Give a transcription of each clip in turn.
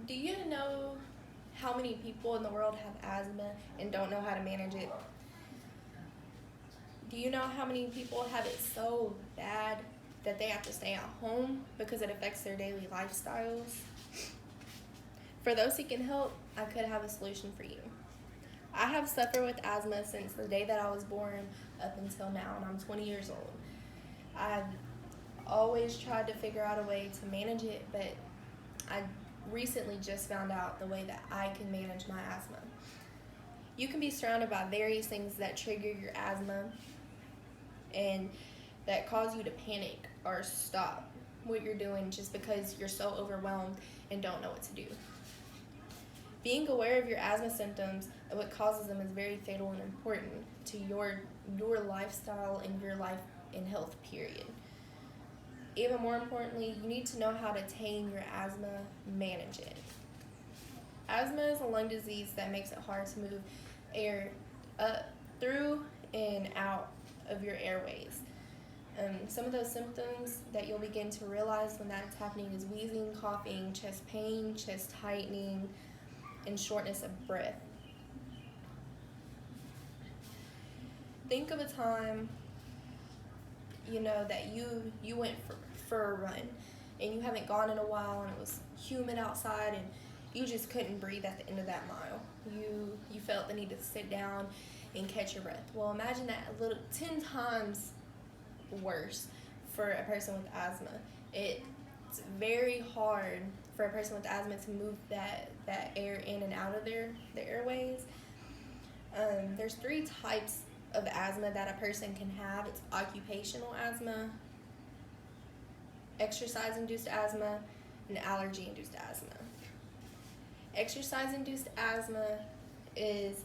Do you know how many people in the world have asthma and don't know how to manage it? Do you know how many people have it so bad that they have to stay at home because it affects their daily lifestyles? For those seeking help, I could have a solution for you. I have suffered with asthma since the day that I was born up until now, and I'm 20 years old. I've always tried to figure out a way to manage it, but I recently just found out the way that I can manage my asthma. You can be surrounded by various things that trigger your asthma and that cause you to panic or stop what you're doing just because you're so overwhelmed and don't know what to do. Being aware of your asthma symptoms and what causes them is very fatal and important to your lifestyle and your life and health, period. Even more importantly, you need to know how to tame your asthma, manage it. Asthma is a lung disease that makes it hard to move air up, through, and out of your airways. Some of those symptoms that you'll begin to realize when that's happening is wheezing, coughing, chest pain, chest tightening, and shortness of breath. Think of a time, that you went for a run and you haven't gone in a while and it was humid outside and you just couldn't breathe at the end of that mile. You felt the need to sit down and catch your breath. Well, imagine that a little 10 times worse for a person with asthma. It's very hard for a person with asthma to move that air in and out of their airways. There's 3 types of asthma that a person can have. It's occupational asthma, exercise-induced asthma, and allergy-induced asthma. Exercise-induced asthma is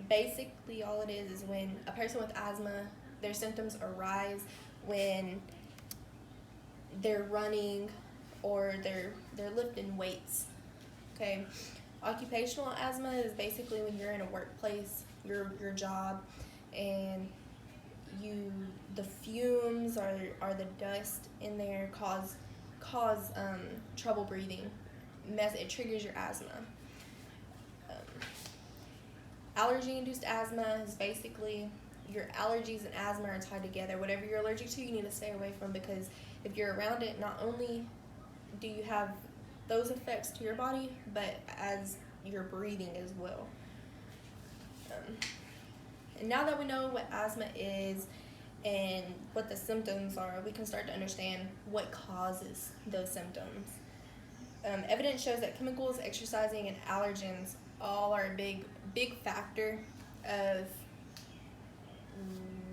basically all it is when a person with asthma, their symptoms arise when they're running or they're lifting weights. Okay, occupational asthma is basically when you're in a workplace, your job, and the fumes or the dust in there cause trouble breathing. It triggers your asthma. Allergy-induced asthma is basically your allergies and asthma are tied together. Whatever you're allergic to, you need to stay away from, because if you're around it, not only do you have those effects to your body, but as your breathing as well. And now that we know what asthma is and what the symptoms are, we can start to understand what causes those symptoms. Evidence shows that chemicals, exercising, and allergens all are a big factor of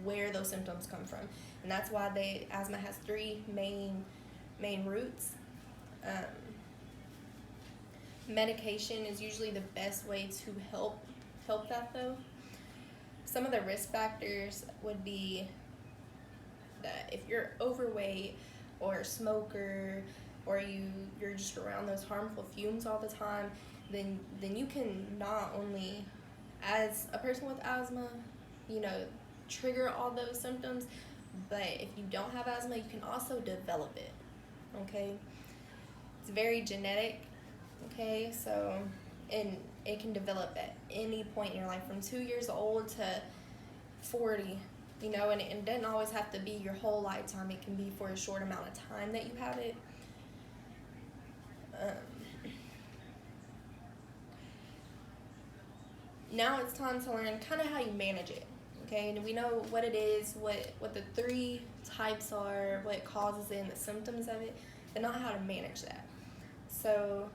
where those symptoms come from, and that's why asthma has 3 main roots. Medication is usually the best way to help that though. Some of the risk factors would be that if you're overweight or a smoker or you're just around those harmful fumes all the time, then you can not only, as a person with asthma, trigger all those symptoms, but if you don't have asthma, you can also develop it. Okay, it's very genetic. Okay, so and it can develop at any point in your life, from 2 years old to 40. And it doesn't always have to be your whole lifetime. It can be for a short amount of time that you have it. Now it's time to learn kind of how you manage it. Okay, and we know what it is, what the 3 types are, what causes it, and the symptoms of it, but not how to manage that. So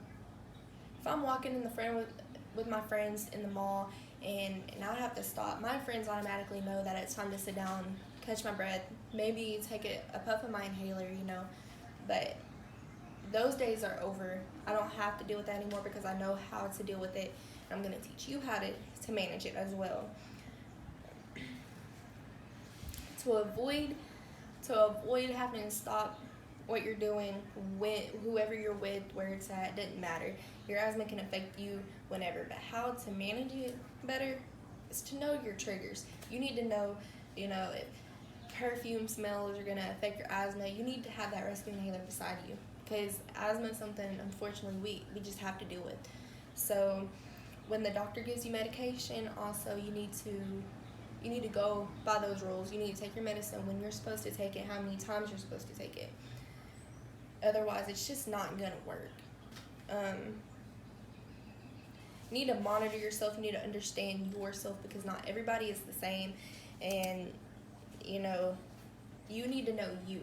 if I'm walking in the front with my friends in the mall and I have to stop, my friends automatically know that it's time to sit down, catch my breath, maybe take a puff of my inhaler, but those days are over. I don't have to deal with that anymore because I know how to deal with it. I'm going to teach you how to manage it as well. To avoid having to stop what you're doing, whoever you're with, where it's at, doesn't matter. Your asthma can affect you whenever, but how to manage it better is to know your triggers. You need to know, if perfume smells are going to affect your asthma. You need to have that rescue inhaler beside you, because asthma is something, unfortunately, we just have to deal with. So when the doctor gives you medication, also you need to go by those rules. You need to take your medicine when you're supposed to take it, how many times you're supposed to take it. Otherwise, it's just not gonna work. You need to monitor yourself. You need to understand yourself, because not everybody is the same, and you know, you need to know you.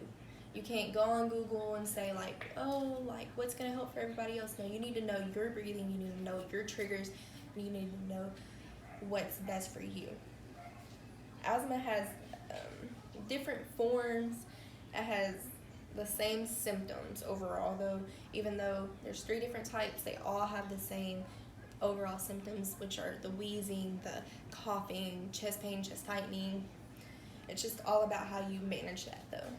You can't go on Google and say like, oh, like what's gonna help for everybody else. No, you need to know your breathing. You need to know your triggers. You need to know what's best for you. Asthma has different forms. It has the same symptoms overall, though. Even though there's 3 different types, they all have the same overall symptoms, which are the wheezing, the coughing, chest pain, chest tightening. It's just all about how you manage that, though.